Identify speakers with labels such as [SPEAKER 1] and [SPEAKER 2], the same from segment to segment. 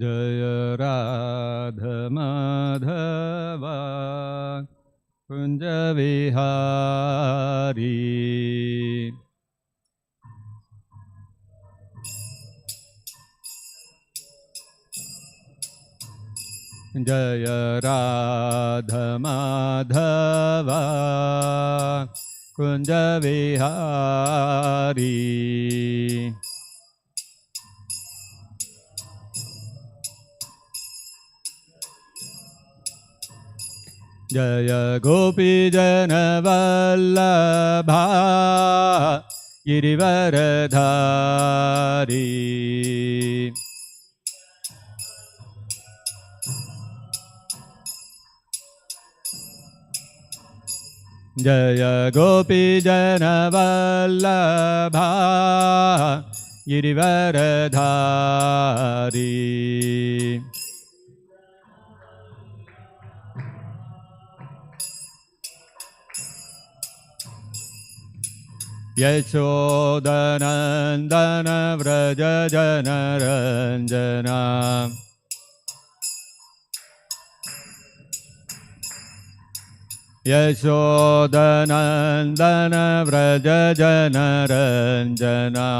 [SPEAKER 1] जय राधा माधवा कुंज विहारी। जय राधा माधवा कुंज विहारी। जय गोपी जन वल्लभा गिरिवरधारी। जय गोपी जन वल्लभा गिरिवरधारी। यशोदनन्दन व्रज जनरञ्जना। यशोदनन्दन व्रज जनरञ्जना।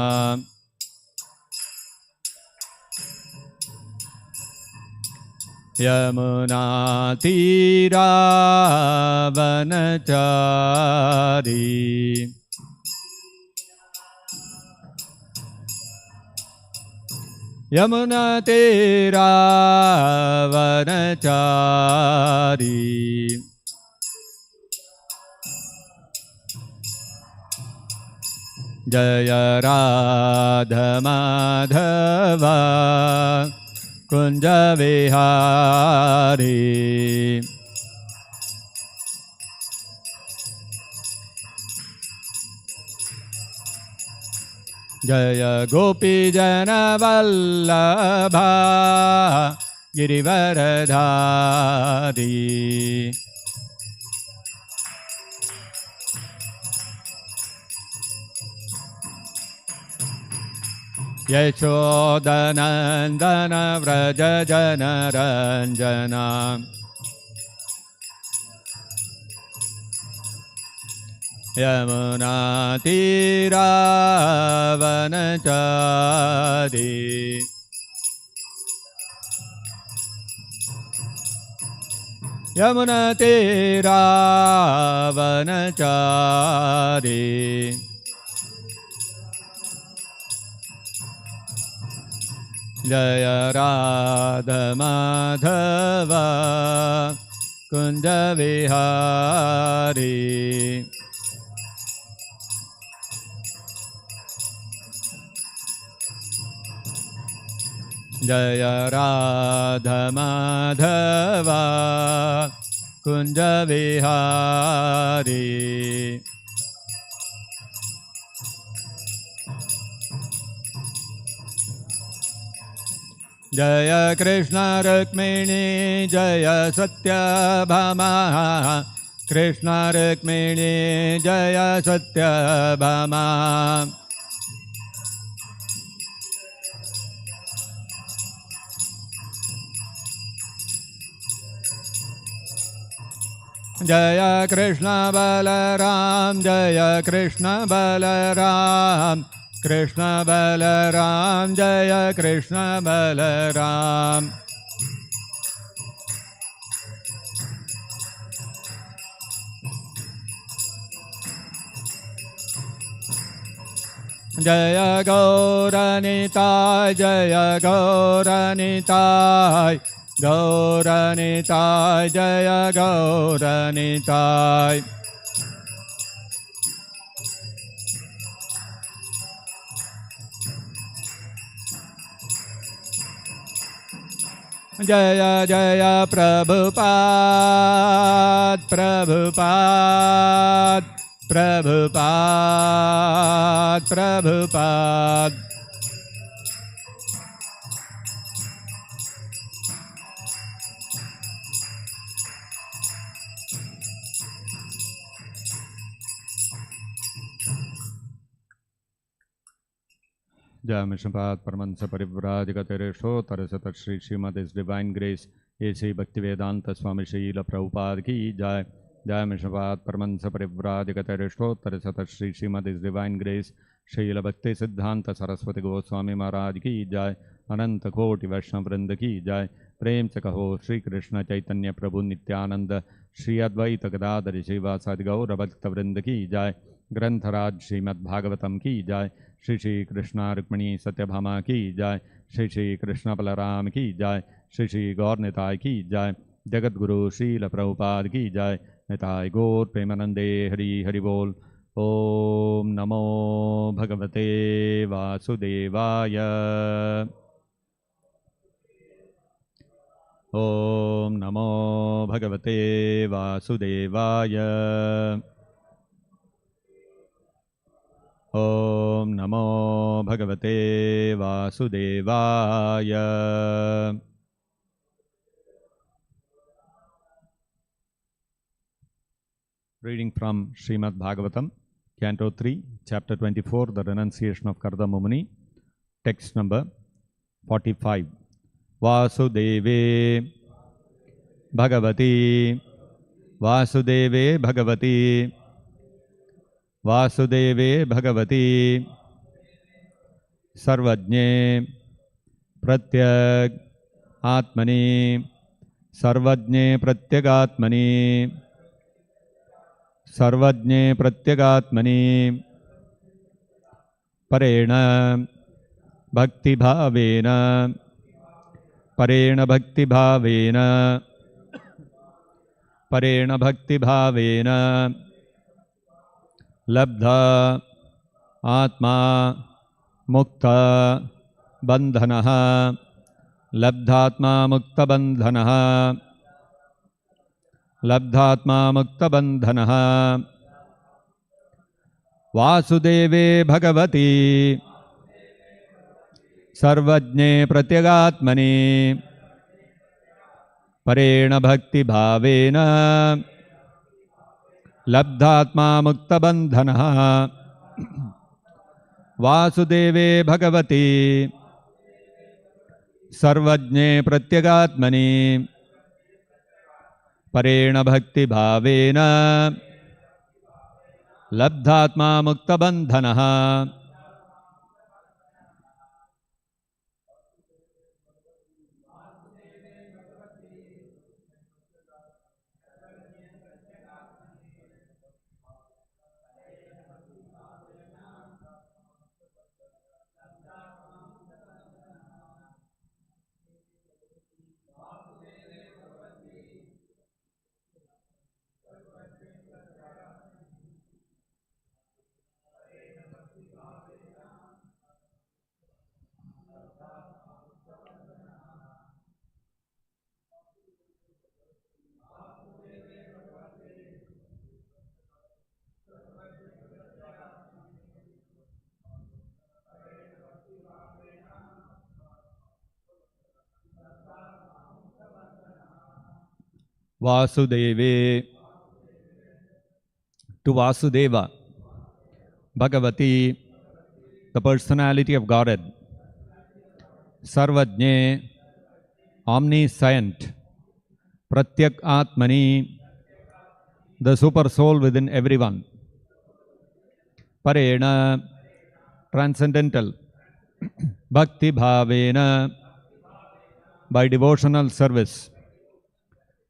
[SPEAKER 1] यमुना तीरावनचारी। यमुना तीरावनचारी। जय राधा माधवा कुंज विहारी। जय गोपी जन वल्लभा गिरिवरधारी। यशोदनन्दन व्रज जनरञ्जना। यमुना तीरावनचारी। यमुना तीरावनचारी। जय राधा माधवा कुंज विहारी। जय राधा माधवा कुंज विहारी। जय कृष्ण रुक्मिणी जय सत्यभामा। कृष्ण रुक्मिणी जय सत्यभामा। जय कृष्ण बलराम जय कृष्ण बलराम। कृष्ण बलराम जय कृष्ण बलराम। जय गौरनिताय जय गौरनिताय। गौरनिताय जय गौरनिताय। जय जय Prabhupada Prabhupada Prabhupada Prabhupada. Jai Mishnapat Paramansa Parivrajagatirishotara Satat Shri Srimad His Divine Grace A.C. Bhaktivedanta Swami Srila Prabhupada Ki Jai. Jai Mishnapat Paramansa Parivrajagatirishotara Satat Shri Srimad His Divine Grace Srila Bhakti Siddhanta Saraswati Goswami Maharaj Ki Jai. Ananta Koti Vaishnava Vrinda Ki Jai. Prem se kaho Shri Krishna Chaitanya Prabhu Nityananda Shri Advaita Gadadhari Srivasadi Gaura Bhakta Vrinda Ki Jai. Grantharaj Srimad-Bhagavatam Ki Jai. Shri Shri Krishna Rukmani Satyabhama Ki Jai. Shri Shri Krishna Balaram Ki Jai. Shri Shri Gaur Nitai Ki Jai. Jagat Guru Srila Prabhupada Ki Jai. Nitai Gaur Premanande Hari Hari Bol. Om Namo Bhagavate Vasudevaya. Om Namo Bhagavate Vasudevaya. Om Namo Bhagavate Vasudevaya. Reading from Srimad-Bhagavatam, Canto 3, Chapter 24, The Renunciation of Kardama Muni, text number 45. Vasudeve Bhagavati Vasudeve Bhagavati Vasudeve Bhagavati Sarvajne Pratyak Atmani Sarvajne Pratyagatmani Sarvajne Pratyagatmani Parena Bhakti Bhavena Parena Bhakti Bhavena Parena Bhakti Bhavena Labdha Atma Mukta Bandhanaha Labdhatma Mukta Bandhanaha Labdhatma Mukta Bandhanaha Vasudeve Bhagavati Sarvajne Pratyagatmani Parena Bhakti Bhavena Labdhatma Mukta Bandhanaha Vasudeve Bhagavati Sarvajne Pratyagatmani Parena Bhakti Bhavena Labdhatma Mukta Bandhanaha. Vasudeve, to Vasudeva, Bhagavati, the personality of Godhead, Sarvajne, omniscient, Pratyak Atmani, the super soul within everyone, Parena, transcendental, Bhakti Bhavena, by devotional service,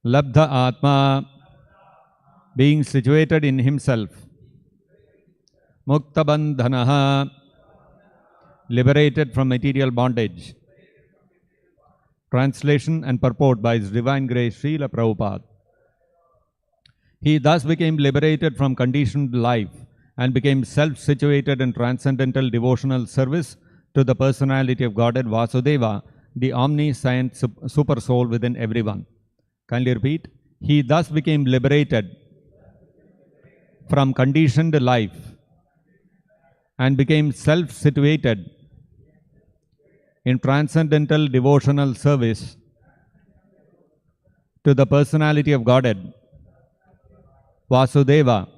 [SPEAKER 1] Labdha Atma, being situated in himself, Mukta Bandhanaha, liberated from material bondage. Translation and purport by His Divine Grace Srila Prabhupada. He thus became liberated from conditioned life and became self-situated in transcendental devotional service to the personality of Godhead Vasudeva, the omniscient super soul within everyone. Kindly repeat. He thus became liberated from conditioned life and became self-situated in transcendental devotional service to the personality of Godhead Vasudeva,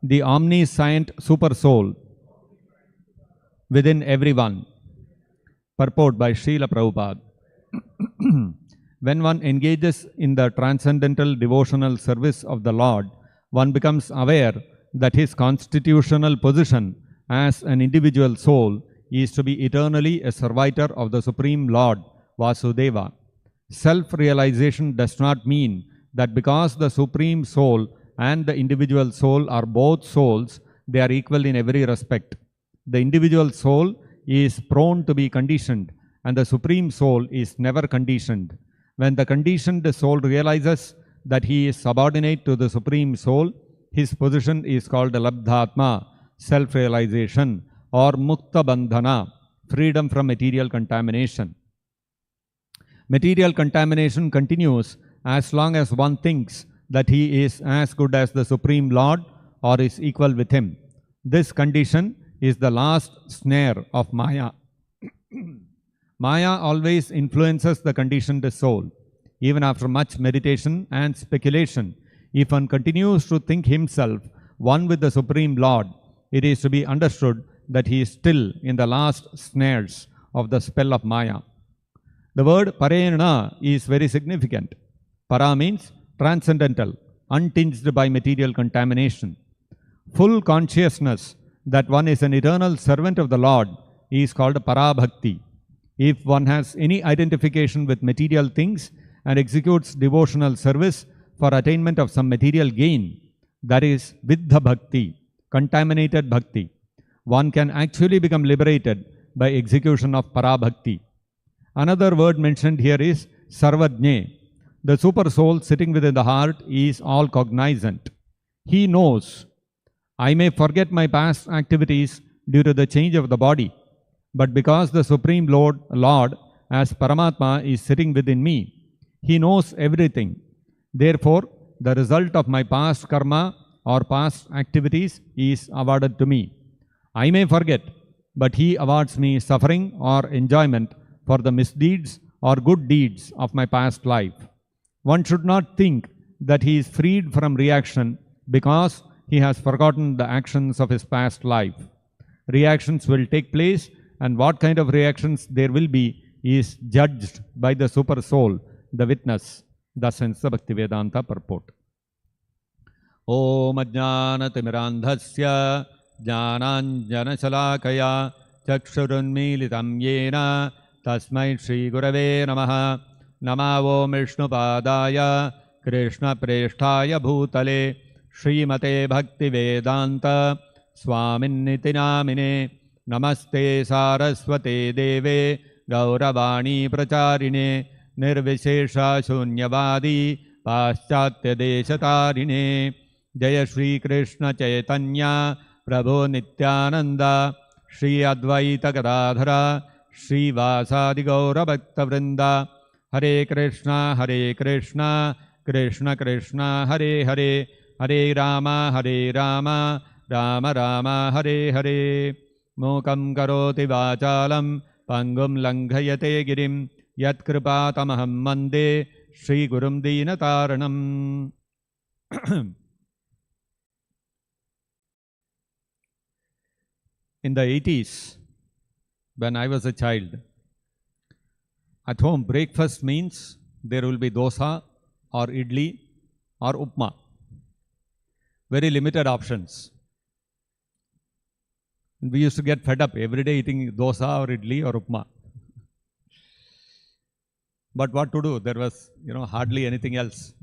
[SPEAKER 1] the omniscient super soul within everyone. Purport by Srila Prabhupada. When one engages in the transcendental devotional service of the Lord, one becomes aware that his constitutional position as an individual soul is to be eternally a servitor of the Supreme Lord Vasudeva. Self-realization does not mean that because the Supreme Soul and the individual soul are both souls, they are equal in every respect. The individual soul is prone to be conditioned, and the Supreme Soul is never conditioned. When the conditioned soul realizes that he is subordinate to the Supreme Soul, his position is called Labdhatma, self-realization, or Mukta Bandhana, freedom from material contamination. Material contamination continues as long as one thinks that he is as good as the Supreme Lord or is equal with him. This condition is the last snare of Maya. Maya always influences the conditioned soul. Even after much meditation and speculation, if one continues to think himself one with the Supreme Lord, it is to be understood that he is still in the last snares of the spell of Maya. The word parena is very significant. Para means transcendental, untinged by material contamination. Full consciousness that one is an eternal servant of the Lord is called Parabhakti. If one has any identification with material things and executes devotional service for attainment of some material gain, that is Viddha Bhakti, contaminated Bhakti. One can actually become liberated by execution of Parabhakti. Another word mentioned here is Sarvajne. The super soul sitting within the heart is all cognizant. He knows, I may forget my past activities due to the change of the body, but because the Supreme Lord as Paramatma is sitting within me, he knows everything. Therefore, the result of my past karma or past activities is awarded to me. I may forget, but he awards me suffering or enjoyment for the misdeeds or good deeds of my past life. One should not think that he is freed from reaction because he has forgotten the actions of his past life. Reactions will take place, and what kind of reactions there will be is judged by the super soul, the witness. Thus ends the Bhaktivedanta purport. Om Ajnanatimirandhasya Jnananjanashalakaya Chakshurunmilitam Yena Tasmai Shri Gurave Namaha. Nama Om Vishnupadaya Krishna Presthaya Bhutale Srimate Bhaktivedanta Swaminiti Namine Namaste Saraswate Deve Gauravani Pracharine Nirvishesha Shunyavadi Paschatya Deshatarine Jaya Shri Krishna Chaitanya Prabhu Nityananda Shri Advaita Gadadhara Shri Vasadi Gaura Bhakta Vrinda Hare Krishna Krishna Krishna Hare Hare Hare Rama Rama Rama Hare Hare Mukam Karoti Vachalam Pangum Langhayate Girim Yat Kripatamaham Mande Shri Gurum Dinataranam. In the 80s, when I was a child, at home breakfast means there will be dosa or idli or upma. Very limited options. We used to get fed up every day eating dosa or idli or upma. But what to do? There was, hardly anything else.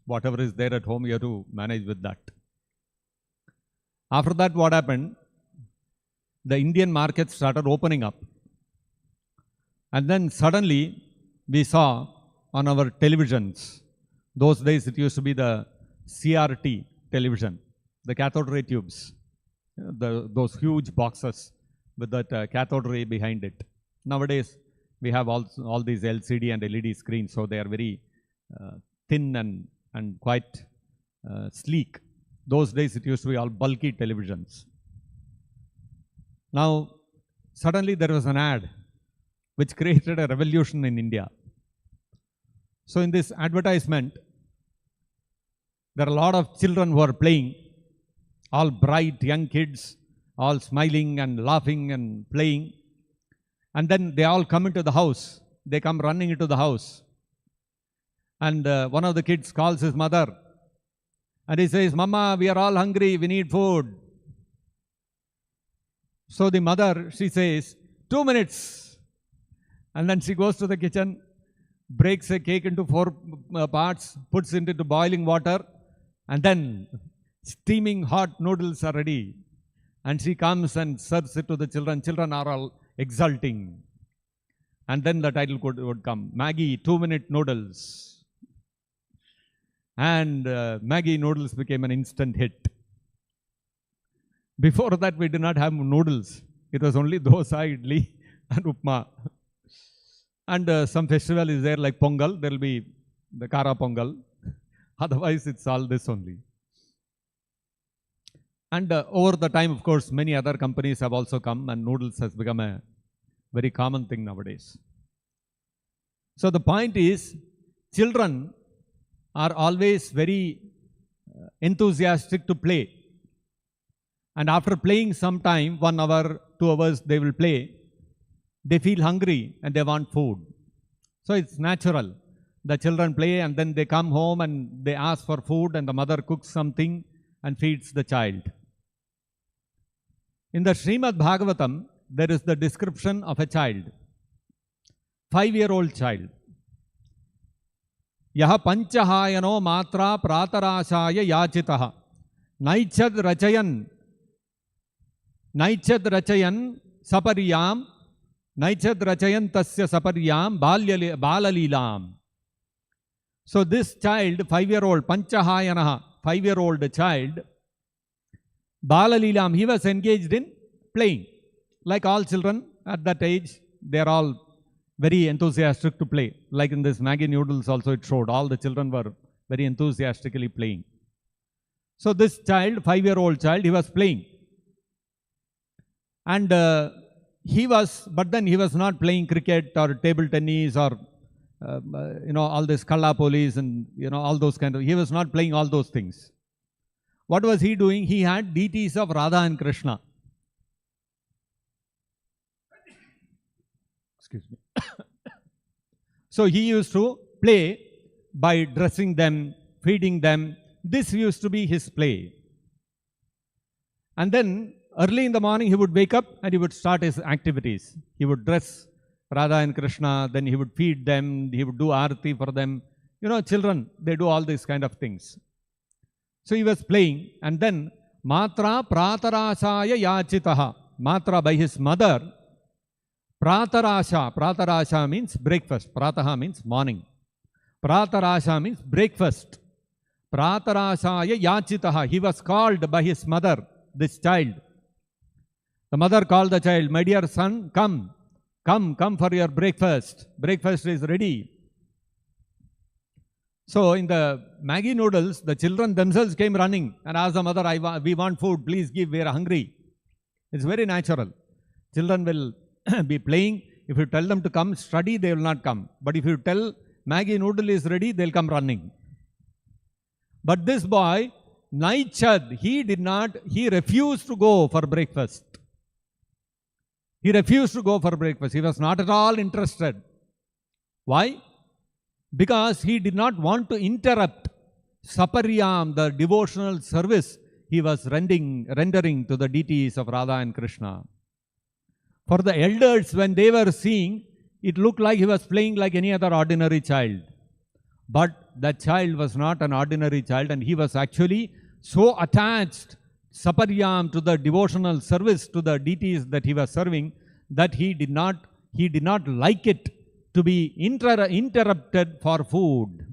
[SPEAKER 1] Whatever is there at home, you have to manage with that. After that, what happened? The Indian market started opening up. And then suddenly, we saw on our televisions, those days it used to be the CRT television, the cathode ray tubes, those huge boxes with that cathode ray behind it. Nowadays, we have all these LCD and LED screens, so they are very thin and quite sleek. Those days, it used to be all bulky televisions. Now, suddenly there was an ad which created a revolution in India. So in this advertisement, there are a lot of children who are playing, all bright young kids all smiling and laughing and playing. And then they all come into the house. They come running into the house. And one of the kids calls his mother. And he says, Mama, we are all hungry. We need food. So the mother, she says, 2 minutes. And then she goes to the kitchen, breaks a cake into 4 parts, puts it into boiling water, and then steaming hot noodles are ready. And she comes and serves it to the children. Children are all exulting. And then the title would come, Maggie 2-minute noodles. And Maggie noodles became an instant hit. Before that, we did not have noodles. It was only dosa, idli, and upma. And some festival is there like Pongal. There will be the Kara Pongal. Otherwise, it's all this only. And over the time, of course, many other companies have also come, and noodles has become a very common thing nowadays. So the point is, children are always very enthusiastic to play. And after playing some time, 1 hour, 2 hours, they will play. They feel hungry and they want food. So it's natural. The children play and then they come home and they ask for food, and the mother cooks something and feeds the child. In the Srimad-Bhagavatam, there is the description of a child, 5-year-old child. Yaha panchahayano matra pratarashaya yachitaha naichad rachayan sapariyam naichad rachayan tasya sapariyam balalilam. So this child, 5-year-old, panchahayanaha, 5-year-old child, balalilam, he was engaged in playing. Like all children at that age, they are all very enthusiastic to play. Like in this Maggie noodles also it showed, all the children were very enthusiastically playing. So this child, 5-year-old child, he was playing. And but then he was not playing cricket or table tennis or, all this kalla police and, all those kind of, he was not playing all those things. What was he doing? He had deities of Radha and Krishna. Excuse me. So he used to play by dressing them, feeding them. This used to be his play. And then early in the morning he would wake up and he would start his activities. He would dress Radha and Krishna, then he would feed them, he would do arati for them. Children, they do all these kind of things. So he was playing, and then Matra Pratarashaya Yachitaha. Matra, by his mother, Pratarasha means breakfast. Prataha means morning. Pratarasha means breakfast. Pratarashaya Yachitaha. He was called by his mother, this child. The mother called the child, my dear son, come for your breakfast. Breakfast is ready. So in the Maggie noodles, the children themselves came running and asked the mother, we want food, please give, we are hungry. It's very natural. Children will be playing. If you tell them to come study, they will not come. But if you tell Maggie noodle is ready, they'll come running. But this boy, Naichad, he refused to go for breakfast. He refused to go for breakfast. He was not at all interested. Why? Because he did not want to interrupt Saparyam, the devotional service he was rendering to the deities of Radha and Krishna. For the elders, when they were seeing, it looked like he was playing like any other ordinary child. But that child was not an ordinary child, and he was actually so attached, Saparyam, to the devotional service to the deities that he was serving, that he did not like it to be interrupted for food.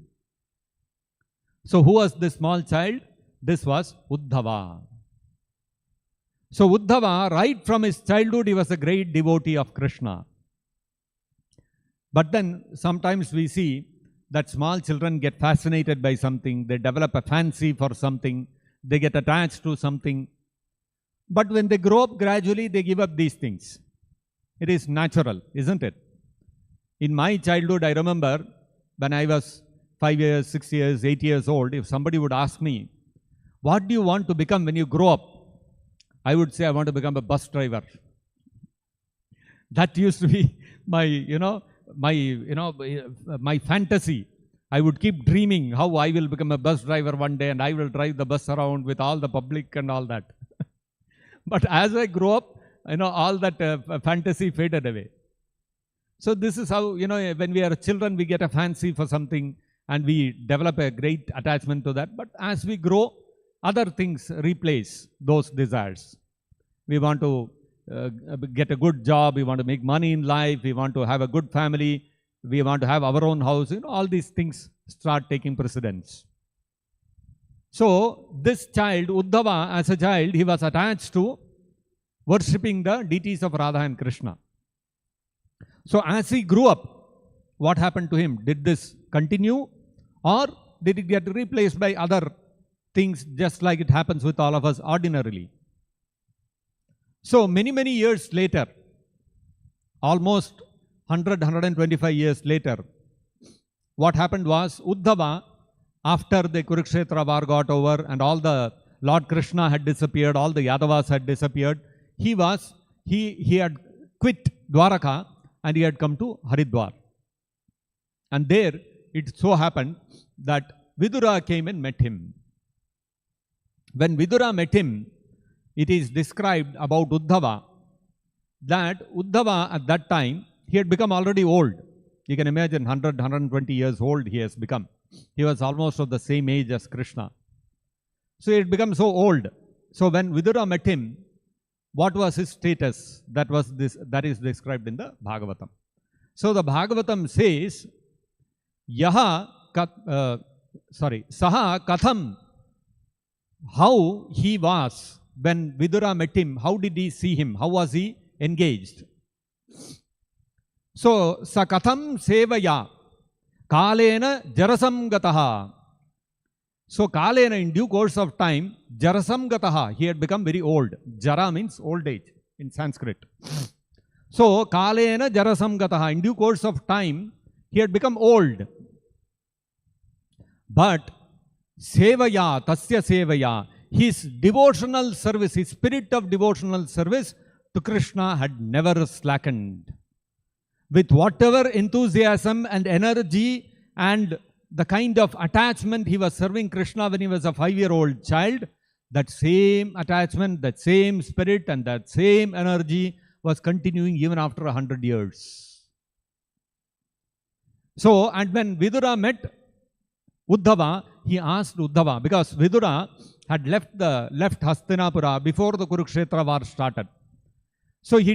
[SPEAKER 1] So who was this small child? This was Uddhava. So Uddhava, right from his childhood, he was a great devotee of Krishna. But then sometimes we see that small children get fascinated by something, they develop a fancy for something, they get attached to something. But when they grow up, gradually they give up these things. It is natural, isn't it? In my childhood, I remember when I was 5 years, 6 years, 8 years old, if somebody would ask me, what do you want to become when you grow up? I would say I want to become a bus driver. That used to be my, my fantasy. I would keep dreaming how I will become a bus driver one day and I will drive the bus around with all the public and all that. But as I grew up, all that fantasy faded away. So this is how, when we are children, we get a fancy for something and we develop a great attachment to that. But as we grow, other things replace those desires. We want to get a good job, we want to make money in life, we want to have a good family, we want to have our own house, all these things start taking precedence. So this child, Uddhava, as a child, he was attached to worshipping the deities of Radha and Krishna. So as he grew up, what happened to him? Did this continue or did it get replaced by other things just like it happens with all of us ordinarily? So many years later, almost 125 years later, what happened was Uddhava, after the Kurukshetra war got over and all the Lord Krishna had disappeared, all the Yadavas had disappeared, he had quit Dwaraka and he had come to Haridwar. And there it so happened that Vidura came and met him. When Vidura met him, it is described about Uddhava that Uddhava at that time, he had become already old. You can imagine 120 years old he has become. He was almost of the same age as Krishna. So he had become so old. So when Vidura met him, what was his status? That is described in the Bhagavatam. So the Bhagavatam says, Saha Katham, how he was when Vidura met him, how did he see him? How was he engaged? So, Sakatham Sevaya Kalena Jarasam Gataha. So, Kalena, in due course of time, Jarasam Gataha, he had become very old. Jara means old age in Sanskrit. So, Kalena Jarasam Gataha, in due course of time, he had become old. But, Sevaya, Tasya Sevaya, his devotional service, his spirit of devotional service to Krishna had never slackened. With whatever enthusiasm and energy and the kind of attachment he was serving Krishna when he was a 5-year-old child, that same attachment, that same spirit and that same energy was continuing even after 100 years. So, and when Vidura met Uddhava, he asked Uddhava, because Vidura had left Hastinapura before the Kurukshetra war started. So he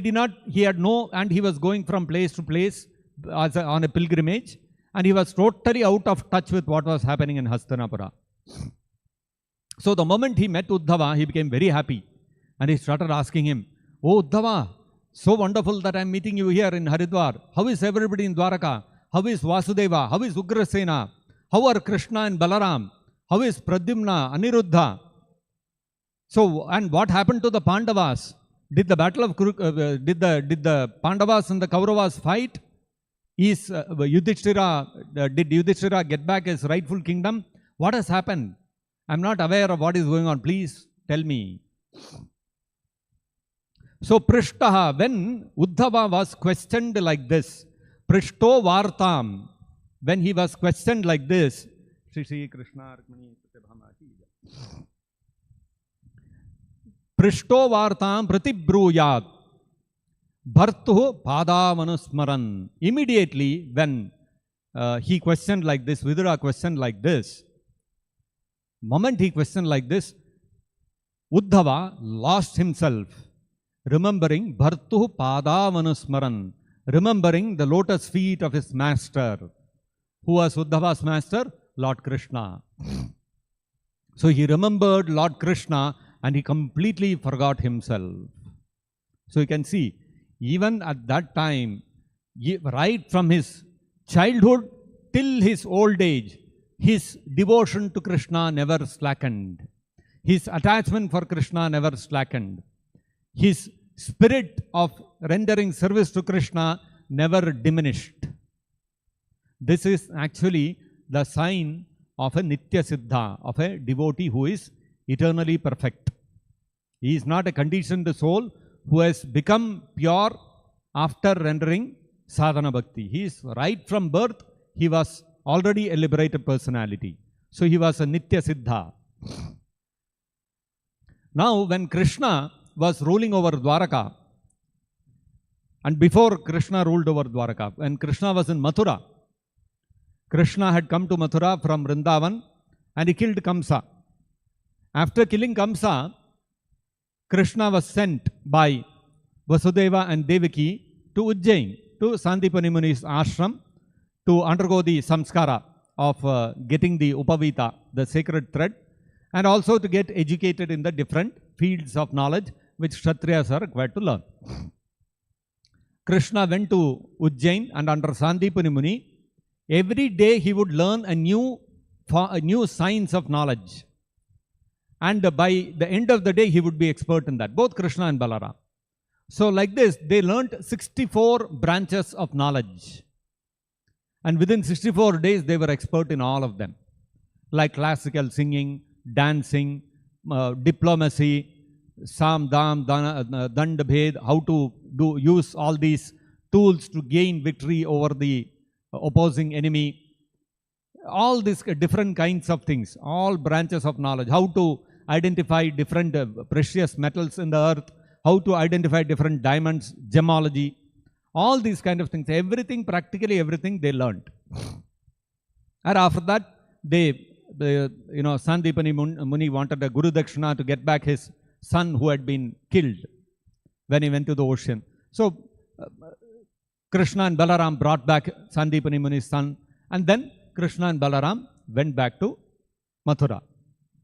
[SPEAKER 1] was going from place to place on a pilgrimage, and he was totally out of touch with what was happening in Hastinapura. So the moment he met Uddhava, he became very happy, and he started asking him, "Oh Uddhava, so wonderful that I am meeting you here in Haridwar. How is everybody in Dwaraka? How is Vasudeva? How is Ugrasena? How are Krishna and Balaram? How is Pradyumna, Aniruddha? So, and what happened to the Pandavas? Did the battle of did the Pandavas and the Kauravas fight? Did Yudhishthira get back his rightful kingdom? What has happened? I'm not aware of what is going on. Please tell me." So Prishtaha, when Uddhava was questioned like this, Prishto Vartam, when he was questioned like this, Shri Krishna Prishto Vartam Pratibhruyat Bhartuh Padamanusmaran. Immediately when he questioned like this, Vidura questioned like this, moment he questioned like this, Uddhava lost himself, remembering Bhartuh Padamanusmaran, remembering the lotus feet of his master. Who was Uddhava's master? Lord Krishna. So he remembered Lord Krishna and he completely forgot himself. So you can see, even at that time, right from his childhood till his old age, his devotion to Krishna never slackened. His attachment for Krishna never slackened. His spirit of rendering service to Krishna never diminished. This is actually the sign of a Nitya Siddha, of a devotee who is eternally perfect. He is not a conditioned soul who has become pure after rendering sadhana bhakti. He is right from birth, he was already a liberated personality. So he was a Nitya Siddha. Now when Krishna was ruling over Dwaraka, and before Krishna ruled over Dwaraka, when Krishna was in Mathura, Krishna had come to Mathura from Vrindavan and he killed Kamsa. After killing Kamsa, Krishna was sent by Vasudeva and Devaki to Ujjain, to Sandipani Muni's ashram, to undergo the samskara of getting the Upavita, the sacred thread, and also to get educated in the different fields of knowledge which Kshatriyas are required to learn. Krishna went to Ujjain, and under Sandipani Muni, every day he would learn a new science of knowledge. And by the end of the day, he would be expert in that, both Krishna and Balaram. So like this, they learnt 64 branches of knowledge. And within 64 days, they were expert in all of them. Like classical singing, dancing, diplomacy, Sam, Dam, Dand, Bhed, how to use all these tools to gain victory over the opposing enemy. All these different kinds of things, all branches of knowledge, how to identify different precious metals in the earth, how to identify different diamonds, gemology, all these kind of things, everything, practically everything they learned. And after that, Sandipani Muni wanted a Guru Dakshina to get back his son who had been killed when he went to the ocean. So, Krishna and Balaram brought back Sandipani Muni's son, and then Krishna and Balaram went back to Mathura.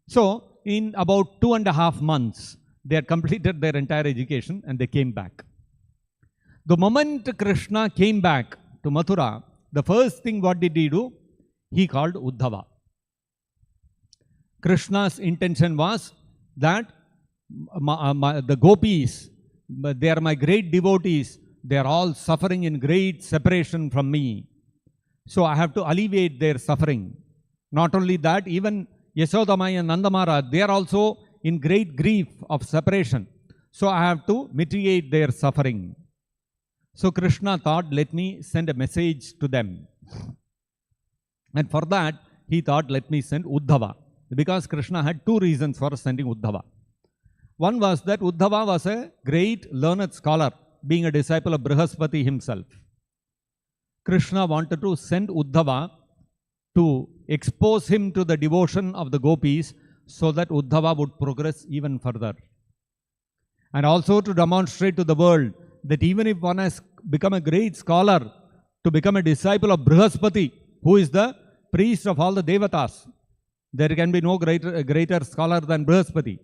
[SPEAKER 1] So, in about 2.5 months, they had completed their entire education and they came back. The moment Krishna came back to Mathura, the first thing what did he do? He called Uddhava. Krishna's intention was that the gopis, they are my great devotees, they are all suffering in great separation from me. So I have to alleviate their suffering. Not only that, even Yasodamai and Nandamara, they are also in great grief of separation. So I have to mitigate their suffering. So Krishna thought, let me send a message to them. And for that, he thought, let me send Uddhava. Because Krishna had two reasons for sending Uddhava. One was that Uddhava was a great learned scholar, being a disciple of Brihaspati himself. Krishna wanted to send Uddhava to expose him to the devotion of the gopis so that Uddhava would progress even further. And also to demonstrate to the world that even if one has become a great scholar, to become a disciple of Brihaspati, who is the priest of all the devatas, there can be no greater scholar than Brihaspati.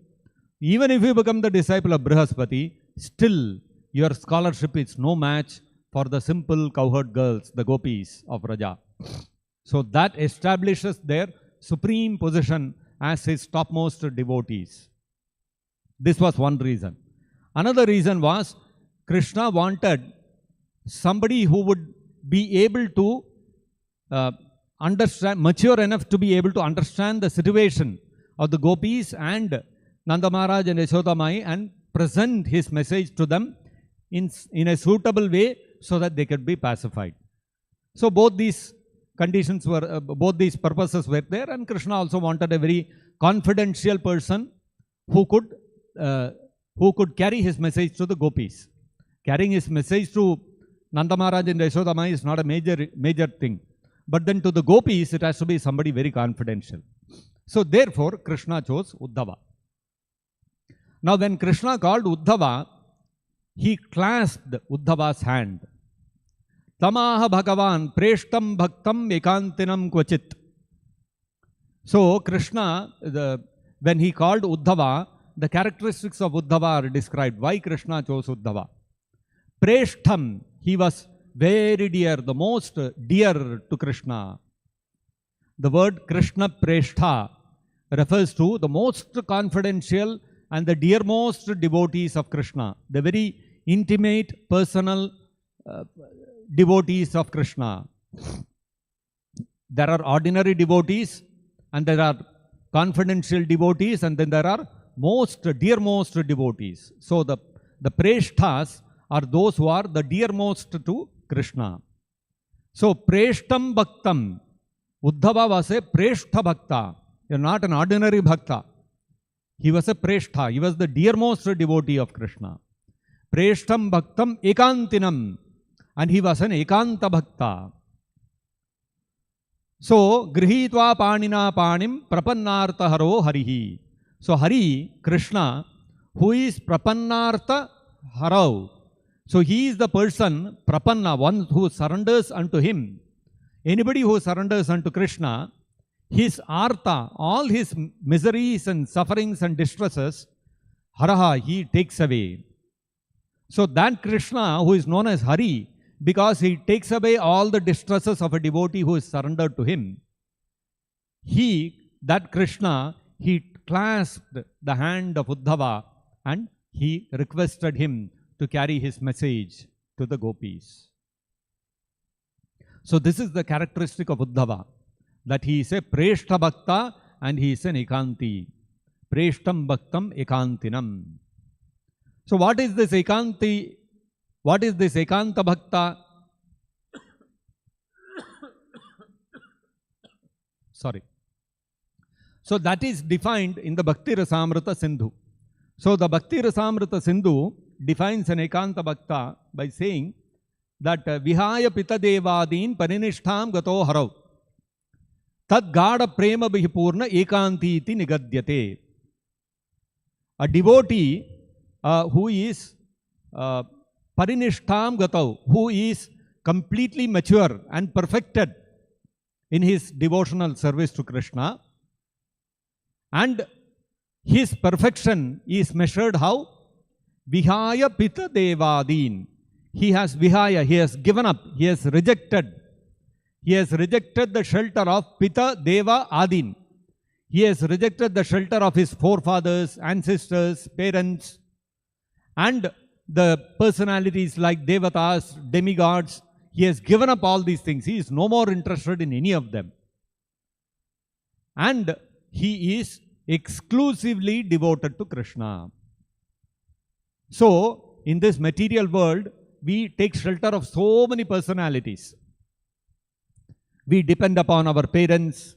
[SPEAKER 1] Even if you become the disciple of Brihaspati, still your scholarship is no match for the simple cowherd girls, the gopis of Raja. So that establishes their supreme position as his topmost devotees. This was one reason. Another reason was Krishna wanted somebody who would be able to understand, mature enough to be able to understand the situation of the gopis and Nanda Maharaj and Yasodamai and present his message to them in a suitable way so that they could be pacified. So both these conditions were, both these purposes were there, and Krishna also wanted a very confidential person who could carry his message to the gopis. Carrying his message to Nanda Maharaj and Yasodamai is not a major thing. But then to the gopis, it has to be somebody very confidential. So therefore, Krishna chose Uddhava. Now when Krishna called Uddhava, he clasped Uddhava's hand. Tamaha Bhagavan Preshtam Bhaktam Ekantinam Kvachit. So Krishna, when he called Uddhava, the characteristics of Uddhava are described. Why Krishna chose Uddhava? Preshtam, he was very dear, the most dear to Krishna. The word Krishna Preshtha refers to the most confidential and the dearmost devotees of Krishna, the very intimate, personal devotees of Krishna. There are ordinary devotees, and there are confidential devotees, and then there are most dearmost devotees. So the Preshthas are those who are the dearmost to Krishna. So Preshtham Bhaktam, Uddhava was a Preshtha Bhakta. You're not an ordinary Bhakta. He was a Preshtha. He was the dearmost devotee of Krishna. Preshtham Bhaktam Ekantinam. And he was an Ekanta Bhakta. So, Grihitva Panina Panim Prapannartha Haro Harihi. So, Hari, Krishna, who is Prapannartha Haro. So, he is the person, Prapanna, one who surrenders unto him. Anybody who surrenders unto Krishna, his artha, all his miseries and sufferings and distresses, Haraha, he takes away. So, that Krishna, who is known as Hari, because he takes away all the distresses of a devotee who is surrendered to him. That Krishna, he clasped the hand of Uddhava and he requested him to carry his message to the gopis. So this is the characteristic of Uddhava, that he is a Preshta Bhakta and he is an Ekanti. Preshtam Bhaktam Ekantinam. So what is this Ekanti? What is this Ekanta Bhakta? Sorry. So that is defined in the Bhakti Rasamrita Sindhu. So the Bhakti Rasamrita Sindhu defines an Ekanta Bhakta by saying that Vihaya Pita Devadin Parinishtham Gato Harav Tad Gada Prema Bihipurna Ekanti iti Nigadyate. A devotee who is Parinishtham Gatau, who is completely mature and perfected in his devotional service to Krishna, and his perfection is measured how? Vihaya Pita Devadin. He has Vihaya, he has given up, he has rejected. He has rejected the shelter of Pita Deva Adin. He has rejected the shelter of his forefathers, ancestors, parents, and the personalities like devatas, demigods. He has given up all these things. He is no more interested in any of them. And he is exclusively devoted to Krishna. So, in this material world, we take shelter of so many personalities. We depend upon our parents,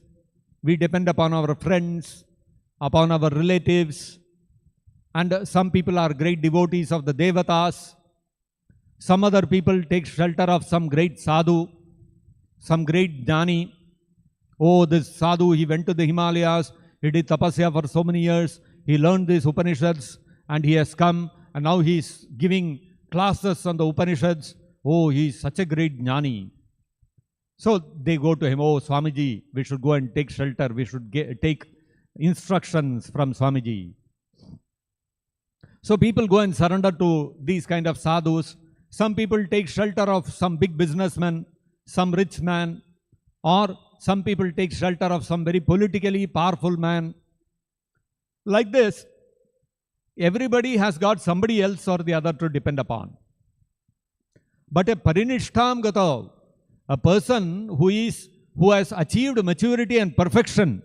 [SPEAKER 1] we depend upon our friends, upon our relatives, and some people are great devotees of the devatas. Some other people take shelter of some great sadhu, some great jnani. Oh, this sadhu, he went to the Himalayas, he did tapasya for so many years, he learned these Upanishads, and he has come, and now he is giving classes on the Upanishads. Oh, he is such a great jnani. So they go to him, oh Swamiji, we should go and take shelter, we should take instructions from Swamiji. So people go and surrender to these kind of sadhus. Some people take shelter of some big businessman, some rich man, or some people take shelter of some very politically powerful man. Like this, everybody has got somebody else or the other to depend upon. But a Parinishtham Gata, a person who has achieved maturity and perfection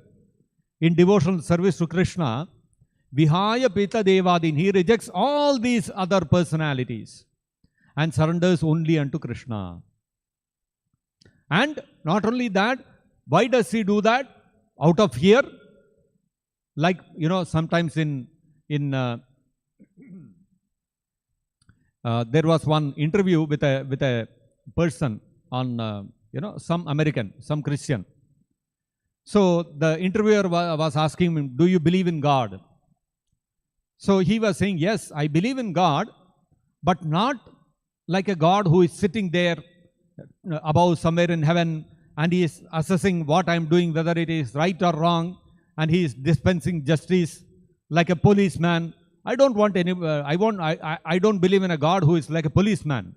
[SPEAKER 1] in devotional service to Krishna, Vihaya Pita Devadin, he rejects all these other personalities and surrenders only unto Krishna. And not only that, why does he do that? Out of fear? Like, sometimes there was one interview with a person on, some American, some Christian. So the interviewer was asking him, do you believe in God? So he was saying, yes, I believe in God, but not like a God who is sitting there above somewhere in heaven and he is assessing what I am doing, whether it is right or wrong, and he is dispensing justice like a policeman. I don't believe in a God who is like a policeman.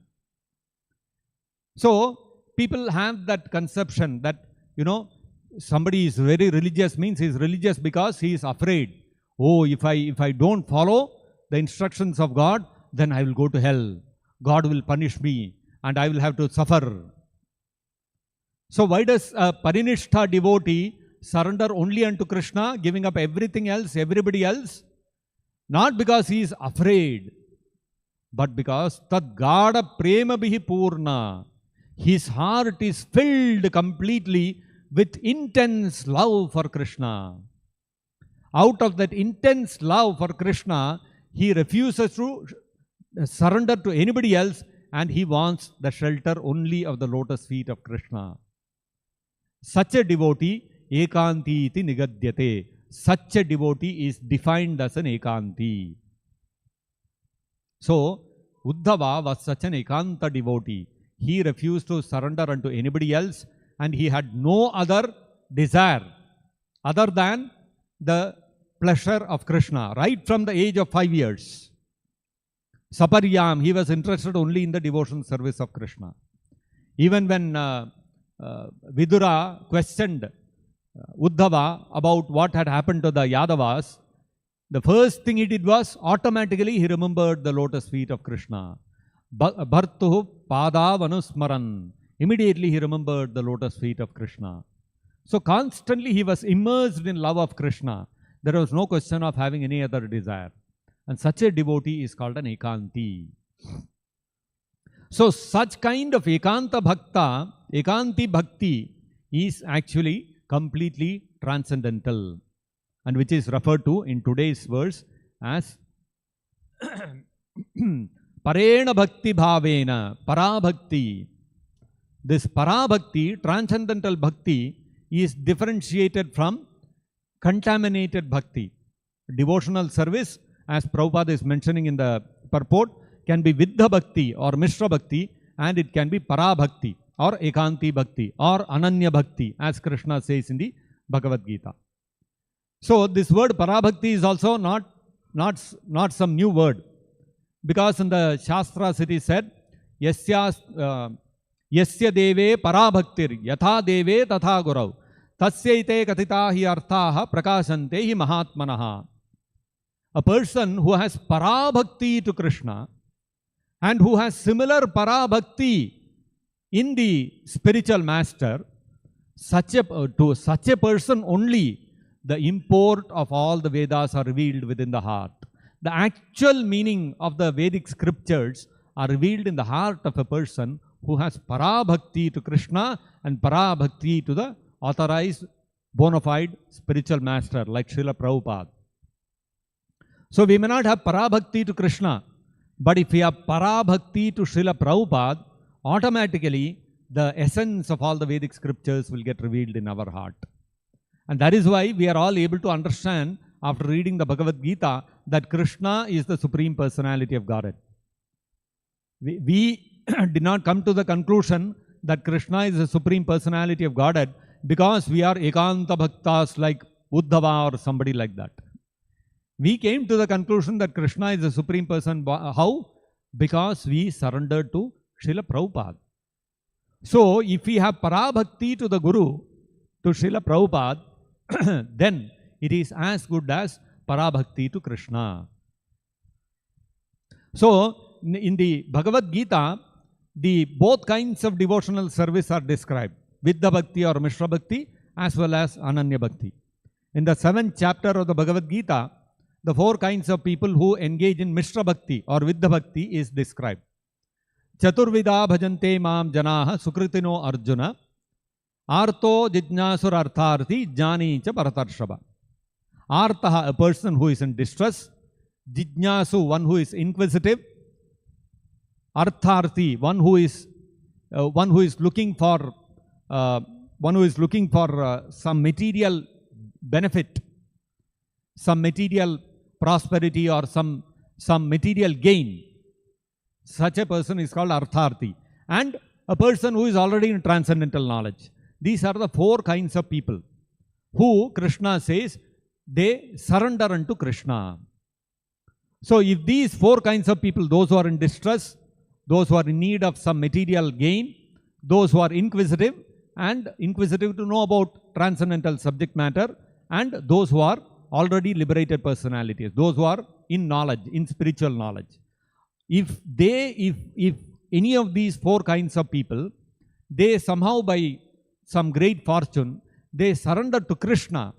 [SPEAKER 1] So people have that conception that, somebody is very religious means he is religious because he is afraid. Oh, if I don't follow the instructions of God, then I will go to hell. God will punish me and I will have to suffer. So why does a Parinishta devotee surrender only unto Krishna, giving up everything else, everybody else? Not because he is afraid, but because tad gada prema bihi purna. His heart is filled completely with intense love for Krishna. Out of that intense love for Krishna, he refuses to surrender to anybody else, and he wants the shelter only of the lotus feet of Krishna. Such a devotee, ekanti iti nigadyate. Such a devotee is defined as an ekanti. So, Uddhava was such an ekanta devotee. He refused to surrender unto anybody else, and he had no other desire other than the pleasure of Krishna, right from the age of 5 years. Saparyam, he was interested only in the devotion service of Krishna. Even when Vidura questioned Uddhava about what had happened to the Yadavas, the first thing he did was automatically he remembered the lotus feet of Krishna. Bhartuhu padavanusmaran. Immediately he remembered the lotus feet of Krishna. So constantly he was immersed in love of Krishna. There was no question of having any other desire. And such a devotee is called an ekanti. So such kind of ekanta bhakta, ekanti bhakti, is actually completely transcendental, and which is referred to in today's verse as parena bhakti bhavena, parabhakti. This parabhakti, transcendental bhakti, is differentiated from contaminated bhakti. Devotional service, as Prabhupada is mentioning in the purport, can be Viddha Bhakti or Mishra Bhakti, and it can be Parabhakti or Ekanti Bhakti or Ananya Bhakti, as Krishna says in the Bhagavad-gita. So this word Parabhakti is also not some new word, because in the Shastras it is said, Yasya deve parabhaktir yatha deve tatha gurau tasyaite katita hi arthaha prakashante hi mahatmanaha. A person who has parabhakti to Krishna and who has similar parabhakti in the spiritual master, to such a person only the import of all the Vedas are revealed within the heart. The actual meaning of the Vedic scriptures are revealed in the heart of a person who has parabhakti to Krishna and parabhakti to the authorized bona fide spiritual master like Srila Prabhupada. So we may not have parabhakti to Krishna, but if we have parabhakti to Srila Prabhupada, automatically the essence of all the Vedic scriptures will get revealed in our heart. And that is why we are all able to understand after reading the Bhagavad-gita that Krishna is the Supreme Personality of Godhead. We did not come to the conclusion that Krishna is the Supreme Personality of Godhead because we are ekanta bhaktas like Uddhava or somebody like that. We came to the conclusion that Krishna is the Supreme Person. How? Because we surrendered to Srila Prabhupada. So, if we have parabhakti to the Guru, to Srila Prabhupada, then it is as good as parabhakti to Krishna. So, in the Bhagavad-gita, both kinds of devotional service are described, Viddha Bhakti or Mishra Bhakti, as well as Ananya Bhakti. In the 7th chapter of the Bhagavad-gita, the 4 kinds of people who engage in Mishra Bhakti or Viddha Bhakti is described. Chaturvida bhajante maam janaha sukritino arjuna arto jijnasur artharthi jnani cha paratarshava. Artaha, a person who is in distress. Jijnasu, one who is inquisitive. Artharthi, one who is looking for some material benefit, some material prosperity or some material gain. Such a person is called Artharthi. And a person who is already in transcendental knowledge. These are the 4 kinds of people who Krishna says they surrender unto Krishna. So if these 4 kinds of people, those who are in distress, those who are in need of some material gain, those who are inquisitive to know about transcendental subject matter, and those who are already liberated personalities, those who are in knowledge, in spiritual knowledge. If any of these 4 kinds of people, they somehow by some great fortune, they surrender to Krishna,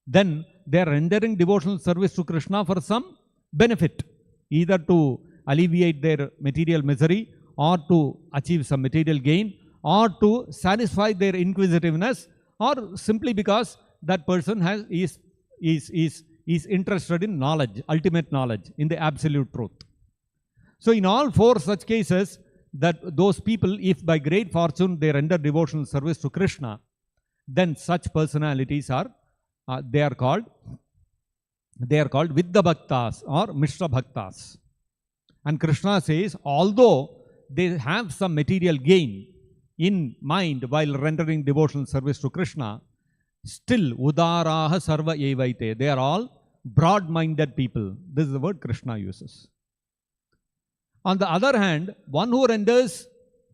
[SPEAKER 1] then they are rendering devotional service to Krishna for some benefit, either to alleviate their material misery, or to achieve some material gain, or to satisfy their inquisitiveness, or simply because that person is interested in knowledge, ultimate knowledge, in the absolute truth. So in all four such cases, that those people, if by great fortune they render devotional service to Krishna, then such personalities are called Vidya Bhaktas or Mishra Bhaktas. And Krishna says, although they have some material gain in mind while rendering devotional service to Krishna, still Udaraha Sarva Evaite. They are all broad-minded people. This is the word Krishna uses. On the other hand, one who renders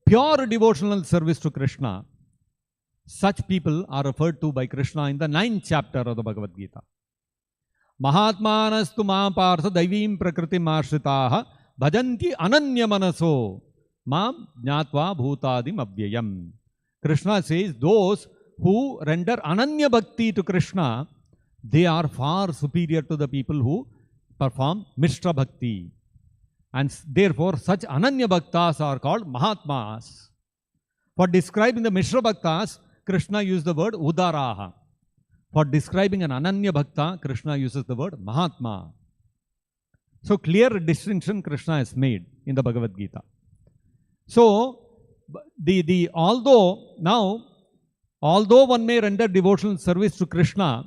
[SPEAKER 1] pure devotional service to Krishna, such people are referred to by Krishna in the 9th chapter of the Bhagavad-gita. Mahatmanastu Mahapartha Daivim Prakritim Ashritaha Bhajanti Ananya Manaso Mam Jnatva Bhutadim Abhyayam. Krishna says those who render Ananya Bhakti to Krishna, they are far superior to the people who perform Mishra Bhakti. And therefore, such Ananya Bhaktas are called Mahatmas. For describing the Mishra Bhaktas, Krishna used the word Udaraha. For describing an Ananya Bhakta, Krishna uses the word Mahatma. So, clear distinction Krishna has made in the Bhagavad-gita. So, although one may render devotional service to Krishna,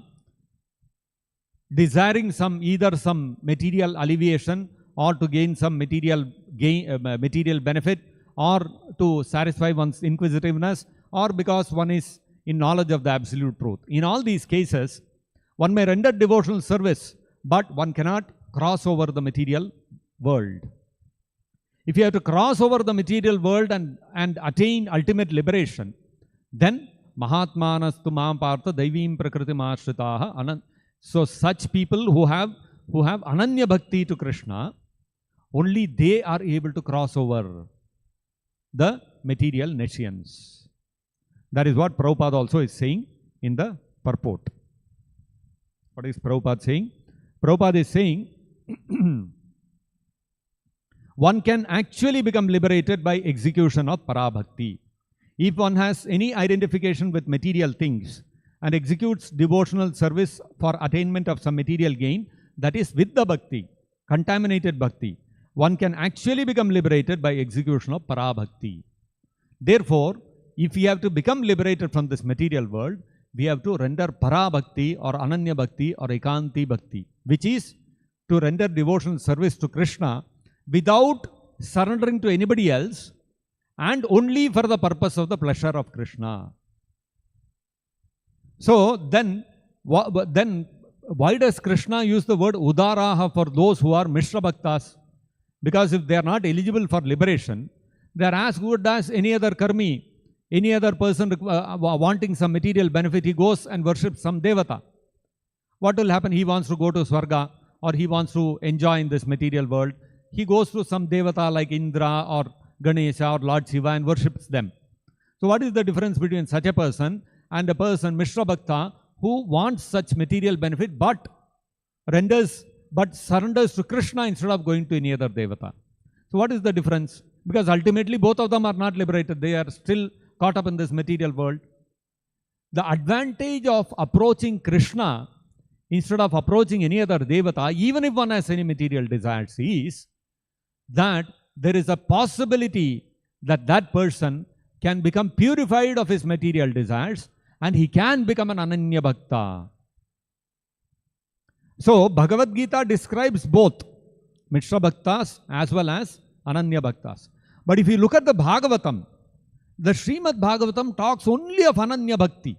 [SPEAKER 1] desiring either some material alleviation, or to gain some material benefit, or to satisfy one's inquisitiveness, or because one is in knowledge of the absolute truth. In all these cases, one may render devotional service, but one cannot cross over the material world. If you have to cross over the material world and attain ultimate liberation, then Mahatmanastu Mahapartha Daivim Prakritim Ashritaha. So such people who have Ananya Bhakti to Krishna, only they are able to cross over the material nescience. That is what Prabhupada also is saying in the purport. What is Prabhupada saying? Prabhupada is saying one can actually become liberated by execution of Parabhakti. If one has any identification with material things and executes devotional service for attainment of some material gain, that is Vidya Bhakti, contaminated Bhakti, one can actually become liberated by execution of Parabhakti. Therefore, if we have to become liberated from this material world, we have to render Parabhakti or Ananya Bhakti or Ekanti Bhakti, which is to render devotional service to Krishna without surrendering to anybody else and only for the purpose of the pleasure of Krishna. So then why does Krishna use the word Udaraha for those who are Mishra Bhaktas? Because if they are not eligible for liberation, they are as good as any other karmi, any other person wanting some material benefit. He goes and worships some devata. What will happen? He wants to go to Swarga, or he wants to enjoy in this material world. He goes to some devata like Indra or Ganesha or Lord Shiva and worships them. So what is the difference between such a person and a person, Mishra Bhakta, who wants such material benefit but surrenders to Krishna instead of going to any other devata? So what is the difference? Because ultimately both of them are not liberated. They are still caught up in this material world. The advantage of approaching Krishna instead of approaching any other devata, even if one has any material desires, is that there is a possibility that that person can become purified of his material desires and he can become an Ananya Bhakta. So, Bhagavad-gita describes both Mishra Bhaktas as well as Ananya Bhaktas. But if you look at the Bhagavatam, the Srimad-Bhagavatam talks only of Ananya Bhakti.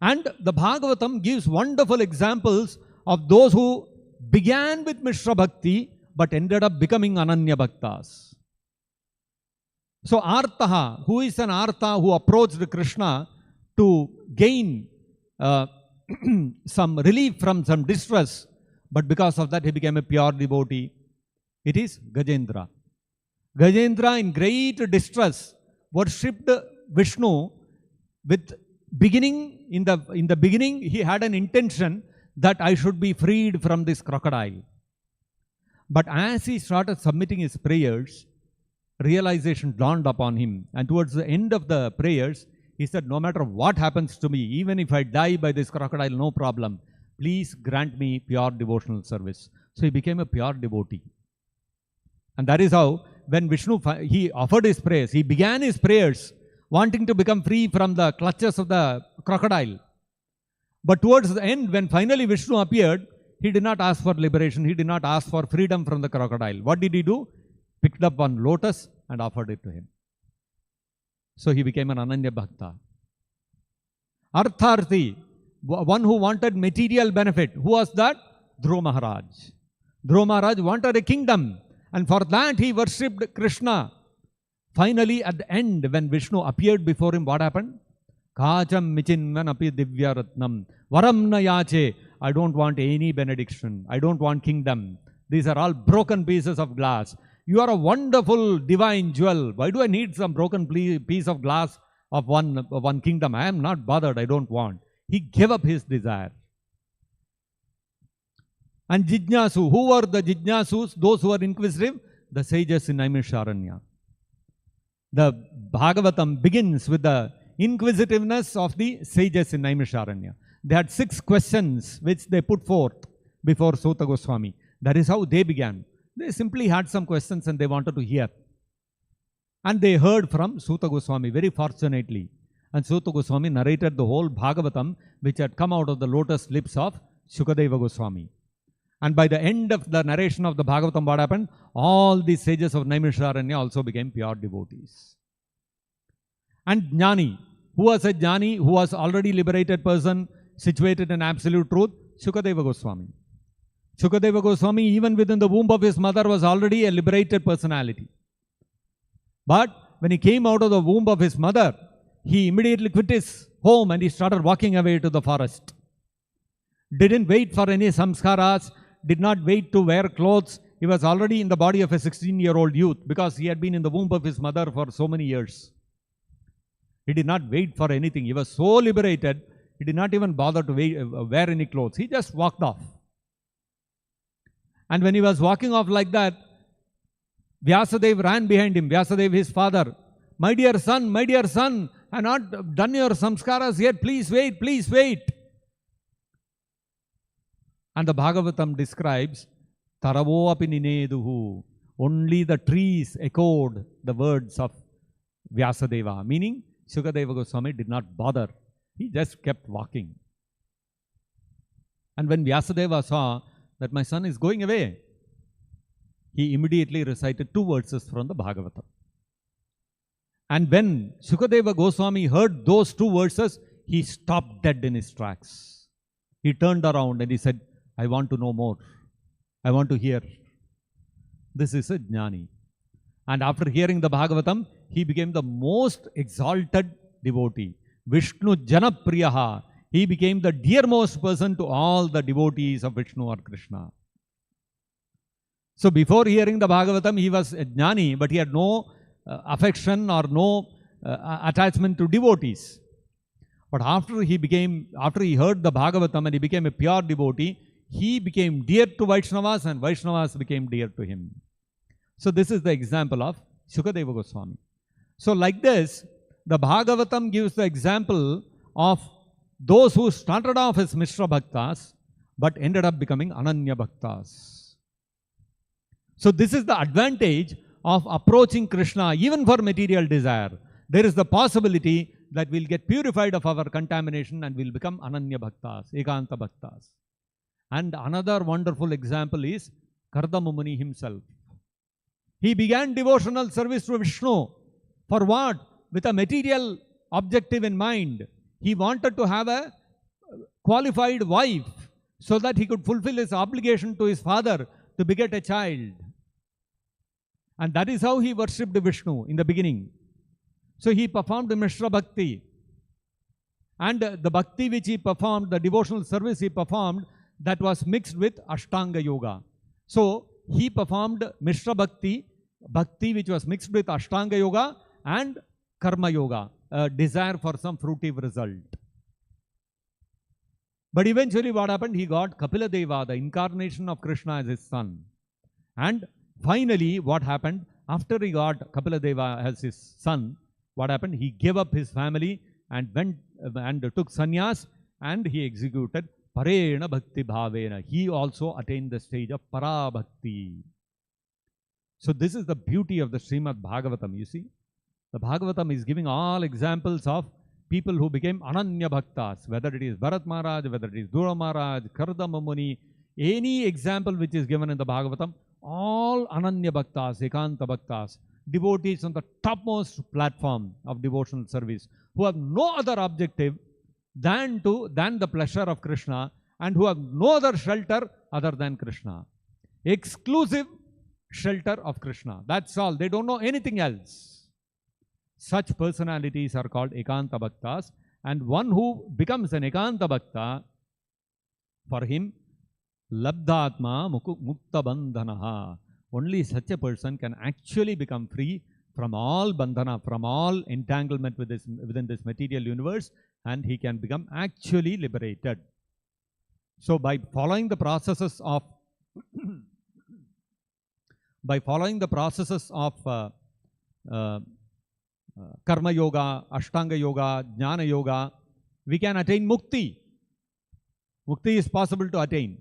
[SPEAKER 1] And the Bhagavatam gives wonderful examples of those who began with Mishra Bhakti but ended up becoming Ananya Bhaktas. So Artaha, who is an Artha who approached Krishna to gain some relief from some distress, but because of that he became a pure devotee. It is Gajendra. Gajendra, in great distress, worshipped Vishnu with beginning. In the beginning he had an intention that I should be freed from this crocodile. But as he started submitting his prayers, realization dawned upon him. And towards the end of the prayers, he said, no matter what happens to me, even if I die by this crocodile, no problem. Please grant me pure devotional service. So he became a pure devotee. And that is how, when Vishnu, he offered his prayers, he began his prayers wanting to become free from the clutches of the crocodile. But towards the end, when finally Vishnu appeared, he did not ask for liberation. He did not ask for freedom from the crocodile. What did he do? Picked up one lotus and offered it to him. So he became an Ananya Bhakta. Artharthi, one who wanted material benefit. Who was that? Dhruva Maharaj. Dhruva Maharaj wanted a kingdom. And for that he worshipped Krishna. Finally, at the end, when Vishnu appeared before him, what happened? Kacham michinvan api divya ratnam. Varam na yache. I don't want any benediction. I don't want kingdom. These are all broken pieces of glass. You are a wonderful divine jewel. Why do I need some broken piece of glass of one kingdom? I am not bothered. I don't want. He gave up his desire. And Jijnasu. Who were the Jijnasus? Those who are inquisitive? The sages in Naimisharanya. The Bhagavatam begins with the inquisitiveness of the sages in Naimisharanya. They had 6 questions which they put forth before Suta Goswami. That is how they began. They simply had some questions and they wanted to hear. And they heard from Suta Goswami very fortunately. And Suta Goswami narrated the whole Bhagavatam which had come out of the lotus lips of Shukadeva Goswami. And by the end of the narration of the Bhagavatam, what happened? All the sages of Naimisharanya also became pure devotees. And Jnani. Who was a Jnani? Who was already liberated person, situated in absolute truth? Shukadeva Goswami. Shukadeva Goswami, even within the womb of his mother, was already a liberated personality. But when he came out of the womb of his mother, he immediately quit his home and he started walking away to the forest. Didn't wait for any samskaras, did not wait to wear clothes. He was already in the body of a 16-year-old youth because he had been in the womb of his mother for so many years. He did not wait for anything. He was so liberated, he did not even bother to wear any clothes. He just walked off. And when he was walking off like that, Vyasadeva ran behind him. Vyasadeva, his father. My dear son, I have not done your samskaras yet. Please wait, please wait. And the Bhagavatam describes, Taravo api nineduhu. Only the trees echoed the words of Vyasadeva. Meaning, Shukadeva Goswami did not bother. He just kept walking. And when Vyasadeva saw that my son is going away, he immediately recited 2 verses from the Bhagavatam. And when Shukadeva Goswami heard those 2 verses, he stopped dead in his tracks. He turned around and he said, I want to know more. I want to hear. This is a Jnani. And after hearing the Bhagavatam, he became the most exalted devotee. Vishnu Janapriyaha. He became the dearmost person to all the devotees of Vishnu or Krishna. So before hearing the Bhagavatam, he was a Jnani, but he had no affection or no attachment to devotees. But after he heard the Bhagavatam and he became a pure devotee, he became dear to Vaishnavas and Vaishnavas became dear to him. So this is the example of Shukadeva Goswami. So like this, the Bhagavatam gives the example of those who started off as Mishra Bhaktas but ended up becoming Ananya Bhaktas. So this is the advantage of approaching Krishna even for material desire. There is the possibility that we'll get purified of our contamination and we'll become Ananya Bhaktas, Ekanta Bhaktas. And another wonderful example is Kardama Muni himself. He began devotional service to Vishnu. For what? With a material objective in mind. He wanted to have a qualified wife so that he could fulfill his obligation to his father to beget a child. And that is how he worshipped Vishnu in the beginning. So he performed Mishra Bhakti. And the Bhakti which he performed, the devotional service he performed, that was mixed with Ashtanga Yoga. So he performed Mishra Bhakti, Bhakti which was mixed with Ashtanga Yoga and Karma Yoga, a desire for some fruitive result. But eventually what happened? He got Kapila Deva, the incarnation of Krishna, as his son. And finally, what happened? After he got Kapiladeva as his son, what happened? He gave up his family and went and took sannyas, and he executed Parena Bhakti Bhavena. He also attained the stage of Para Bhakti. So this is the beauty of the Srimad-Bhagavatam, you see. The Bhagavatam is giving all examples of people who became Ananya Bhaktas, whether it is Bharat Maharaj, whether it is Dhruva Maharaj, Kardama Muni, any example which is given in the Bhagavatam, all Ananya Bhaktas, Ekanta Bhaktas, devotees on the topmost platform of devotional service, who have no other objective than the pleasure of Krishna, and who have no other shelter other than Krishna. Exclusive shelter of Krishna. That's all. They don't know anything else. Such personalities are called Ekanta Bhaktas, and one who becomes an Ekanta Bhakta, for him, Labdhatma Mukta Bandhanaha. Only such a person can actually become free from all bandhana, from all entanglement within this material universe, and he can become actually liberated. So by following the processes of Karma Yoga, Ashtanga Yoga, Jnana Yoga, we can attain Mukti. Mukti is possible to attain.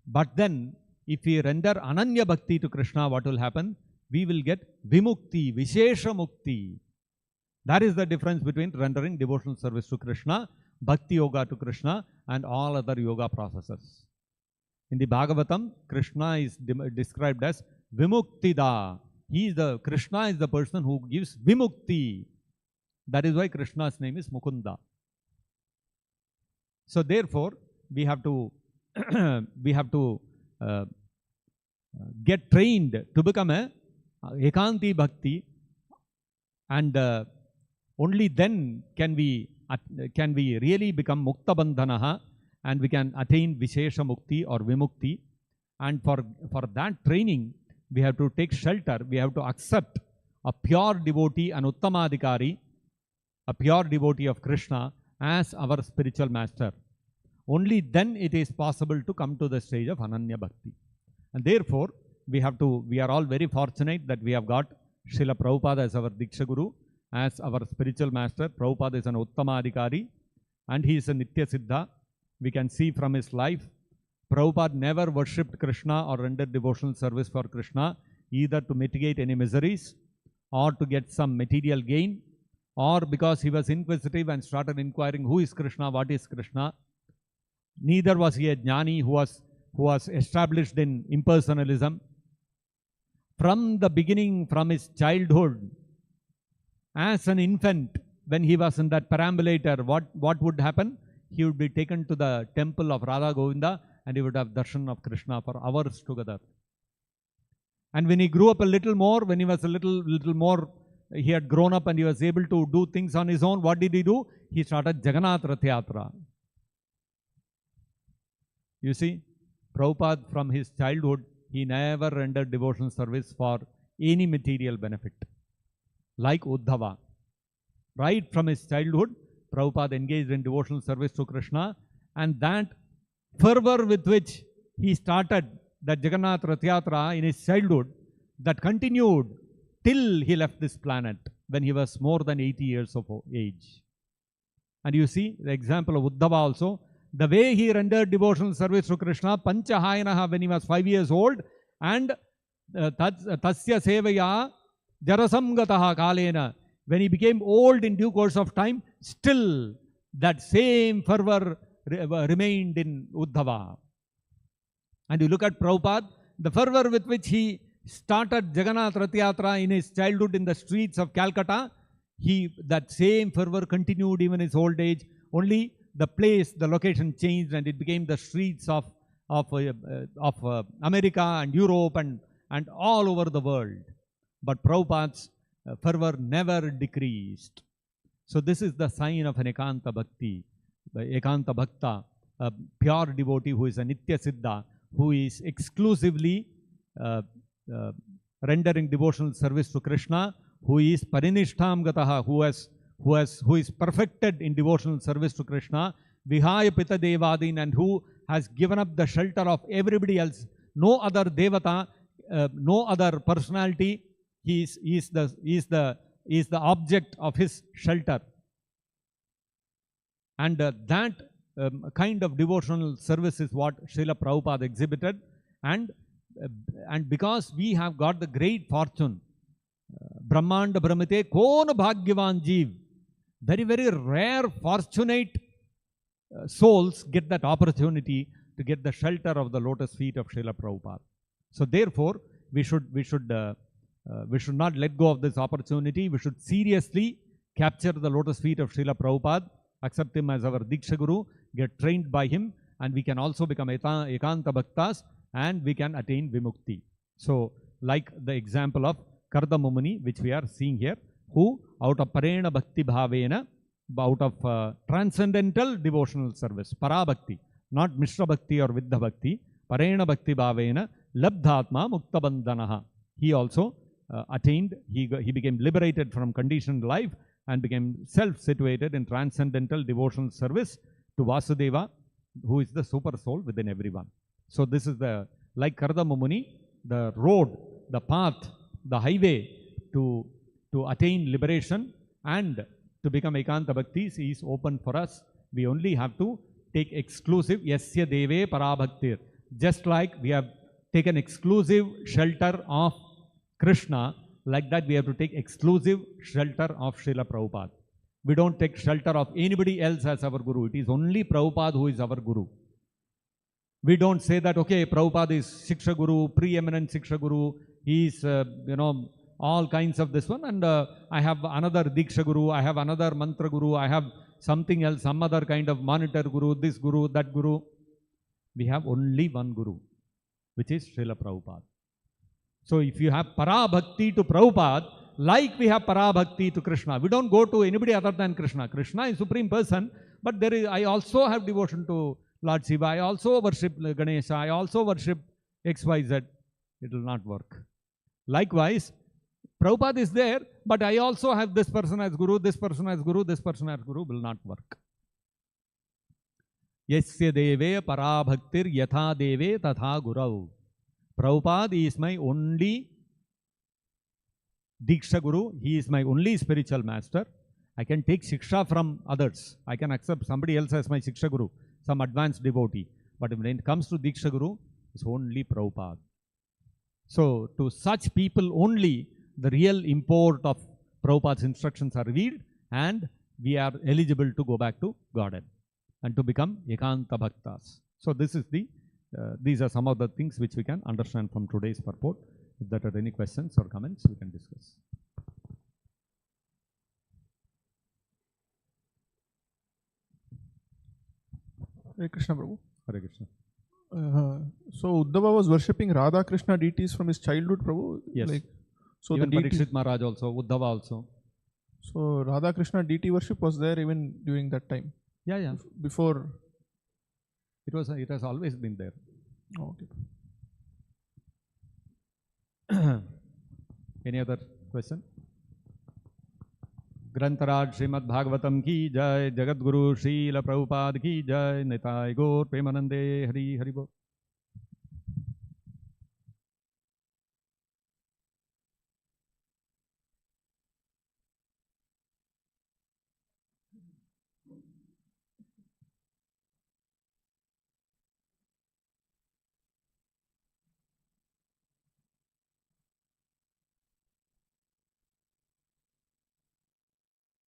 [SPEAKER 1] But then, if we render Ananya Bhakti to Krishna, what will happen? We will get Vimukti, Vishesha Mukti. That is the difference between rendering devotional service to Krishna, Bhakti Yoga to Krishna, and all other yoga processes. In the Bhagavatam, Krishna is described as Vimuktida. Krishna is the person who gives Vimukti. That is why Krishna's name is Mukunda. So therefore, we have to get trained to become a Ekanti Bhakti, and only then can we really become Mukta Bandhanaha, and we can attain Vishesha Mukti or Vimukti. And for that training, we have to take shelter, we have to accept a pure devotee, an Uttamadhikari, a pure devotee of Krishna as our spiritual master. Only then it is possible to come to the stage of Ananya Bhakti. And therefore, we are all very fortunate that we have got Srila Prabhupada as our Diksha Guru, as our spiritual master. Prabhupada is an Uttamadhikari, and he is a Nitya Siddha. We can see from his life, Prabhupada never worshipped Krishna or rendered devotional service for Krishna, either to mitigate any miseries, or to get some material gain, or because he was inquisitive and started inquiring who is Krishna, what is Krishna. Neither was he a jnani who was established in impersonalism. From the beginning, from his childhood, as an infant, when he was in that perambulator, what would happen? He would be taken to the temple of Radha Govinda, and he would have darshan of Krishna for hours together. And when he grew up a little more, when he was a little more, he had grown up and he was able to do things on his own, what did he do? He started Jagannath Rath Yatra. You see, Prabhupada from his childhood, he never rendered devotional service for any material benefit. Like Uddhava. Right from his childhood, Prabhupada engaged in devotional service to Krishna, and that fervor with which he started the Jagannath Rath Yatra in his childhood, that continued till he left this planet when he was more than 80 years of age. And you see the example of Uddhava also, the way he rendered devotional service to Krishna, Panchahayanaha, when he was 5 years old, and Tasya Sevaya Jarasamgataha Kalena, when he became old in due course of time, still that same fervor remained in Uddhava. And you look at Prabhupada, the fervor with which he started Jagannath Rath Yatra in his childhood in the streets of Calcutta, that same fervor continued even in his old age. Only the place, the location changed, and it became the streets of America and Europe and all over the world. But Prabhupada's fervor never decreased. So this is the sign of an Ekanta Bhakti, Ekanta Bhakta, a pure devotee who is a Nitya Siddha, who is exclusively rendering devotional service to Krishna, who is Parinishtham Gataha, who is perfected in devotional service to Krishna, Vihaya Pita Devadin, and who has given up the shelter of everybody else. No other Devata no other personality. He is the object of his shelter. And that kind of devotional service is what Srila Prabhupada exhibited. And because we have got the great fortune, Brahmanda Brahmate Kona Bhagyavan Jeev, very, very rare, fortunate souls get that opportunity to get the shelter of the lotus feet of Srila Prabhupada. So therefore, we should not let go of this opportunity. We should seriously capture the lotus feet of Srila Prabhupada, accept him as our Diksha Guru, get trained by him, and we can also become Ekanta Bhaktas, and we can attain Vimukti. So, like the example of Kardama Muni, which we are seeing here, who out of Parena Bhakti Bhavena, out of transcendental devotional service, Parabhakti, not Mishra Bhakti or Viddha Bhakti, Parena Bhakti Bhavena, Labdhatma Mukta Bandhanaha. He also attained, he became liberated from conditioned life and became self-situated in transcendental devotional service to Vasudeva, who is the super soul within everyone. So this is like Kardama Muni, the road, the path, the highway to attain liberation and to become Ekanta Bhaktis is open for us. We only have to take exclusive Yasya Deve Parabhaktir. Just like we have taken exclusive shelter of Krishna, like that we have to take exclusive shelter of Srila Prabhupada. We don't take shelter of anybody else as our Guru. It is only Prabhupada who is our Guru. We don't say that, okay, Prabhupada is Shiksha Guru, preeminent Shiksha Guru, he is, all kinds of this one, and I have another Diksha Guru, I have another Mantra Guru, I have something else, some other kind of monitor Guru, this Guru, that Guru. We have only one Guru, which is Srila Prabhupada. So if you have Parabhakti to Prabhupada, like we have Parabhakti to Krishna, we don't go to anybody other than Krishna. Krishna is Supreme Person, but I also have devotion to Lord Shiva, I also worship Ganesha, I also worship XYZ. It will not work. Likewise, Prabhupada is there, but I also have this person as Guru, this person as Guru, this person as Guru, will not work. Yasya deve parabhaktir yatha deve tatha gurau. Prabhupada is my only Diksha Guru, he is my only spiritual master. I can take Shiksha from others. I can accept somebody else as my Shiksha Guru, some advanced devotee. But when it comes to Diksha Guru, it's only Prabhupada. So, to such people only, the real import of Prabhupada's instructions are revealed, and we are eligible to go back to Godhead and to become Ekanta Bhaktas. So, this is these are some of the things which we can understand from today's purport. If there are any questions or comments, we can discuss.
[SPEAKER 2] Hare Krishna, Prabhu.
[SPEAKER 1] Hare Krishna.
[SPEAKER 2] So Uddhava was worshipping Radha Krishna deities from his childhood, Prabhu?
[SPEAKER 1] Yes.
[SPEAKER 2] So
[SPEAKER 1] even
[SPEAKER 2] the
[SPEAKER 1] Parikshit Maharaj also, Uddhava also.
[SPEAKER 2] So Radha Krishna deity worship was there even during that time?
[SPEAKER 1] Yeah, yeah.
[SPEAKER 2] Before?
[SPEAKER 1] It has always been there.
[SPEAKER 2] Oh, okay.
[SPEAKER 1] Any other question? Grantaraj Srimad-Bhagavatam ki jai, Jagat Guru Srila Prabhupada ki jai, Nitai Gaur Premanande Hari Hari Bo.